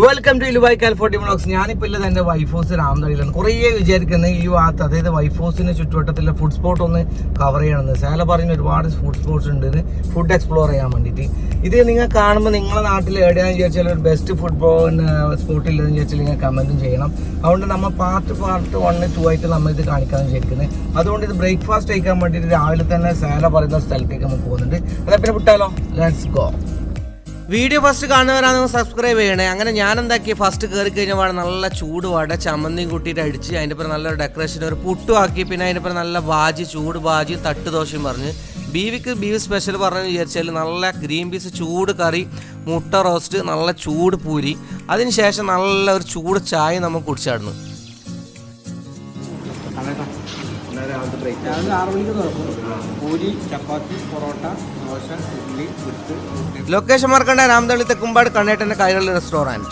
Welcome to ലുബായ് കാൽഫോർട്ടി vlogs. ഞാനിപ്പോൾ ഉള്ളത് എൻ്റെ വൈഫ് ഹൗസ് രാമതളിയിലാണ്. കുറേ വിചാരിക്കുന്നത് ഈ ഭാഗത്ത്, അതായത് വൈഫ് ഹൗസിന് ചുറ്റുവട്ടത്തിലെ ഫുഡ് സ്പോട്ട് ഒന്ന് കവർ ചെയ്യണമെന്ന്. സേല പറയുന്ന ഒരുപാട് ഫുഡ് സ്പോട്ട്സ് ഉണ്ട് ഫുഡ് എക്സ്പ്ലോർ ചെയ്യാൻ വേണ്ടിയിട്ട്. ഇത് നിങ്ങൾ കാണുമ്പോൾ നിങ്ങളുടെ നാട്ടിൽ എവിടെയാണെന്ന് വിചാരിച്ചാൽ ഒരു ബെസ്റ്റ് ഫുട്ബോൾ സ്പോട്ട് ഇല്ലെന്ന് വിചാരിച്ചാൽ നിങ്ങൾ കമൻറ്റും ചെയ്യണം. അതുകൊണ്ട് നമ്മൾ പാർട്ട് 1, 2 ആയിട്ട് നമ്മൾ ഇത് കാണിക്കാമെന്ന് വിചാരിക്കുന്നത്. അതുകൊണ്ട് ഇത് ബ്രേക്ക്ഫാസ്റ്റ് കഴിക്കാൻ വേണ്ടിയിട്ട് രാവിലെ തന്നെ സേല പറയുന്ന സ്ഥലത്തേക്ക് നമ്മൾ പോകുന്നുണ്ട്. അതെ, പിന്നെ വിട്ടാലോ, ലെറ്റ്സ് ഗോ. വീഡിയോ ഫസ്റ്റ് കാണുന്നവരാണെങ്കിൽ സബ്സ്ക്രൈബ് ചെയ്യണേ. അങ്ങനെ ഞാൻ എന്താക്കി, ഫസ്റ്റ് കയറി കഴിഞ്ഞാൽ നല്ല ചൂട് വട ചമ്മന്തിയും കൂട്ടിയിട്ട് അടിച്ച് അതിൻ്റെ പേര് നല്ലൊരു ഡെക്കറേഷൻ ഒരു പുട്ടും ആക്കി. പിന്നെ അതിൻ്റെ പേര് നല്ല ബാജി, ചൂട് ബാജിയും തട്ട് ദോശയും പറഞ്ഞ്. ബീഫ് സ്പെഷ്യൽ പറഞ്ഞു വിചാരിച്ചാൽ നല്ല ഗ്രീൻ പീസ് ചൂട് കറി, മുട്ട റോസ്റ്റ്, നല്ല ചൂട് പൂരി, അതിന് ശേഷം നല്ല ഒരു ചൂട് ചായ നമുക്ക് കുടിച്ചായിരുന്നു. രാവിലെ 6 മണിക്ക് തുറക്കും. പൂരി, ചപ്പാത്തി, പൊറോട്ട, ദോശ, ഇഡ്ഡലി, പുട്ട്. ലൊക്കേഷൻ മാർക്കണ്ട രാമതളി തെക്കുംപാട് കണ്ണേട്ടൻ്റെ കൈരളി റെസ്റ്റോറൻറ്റ്.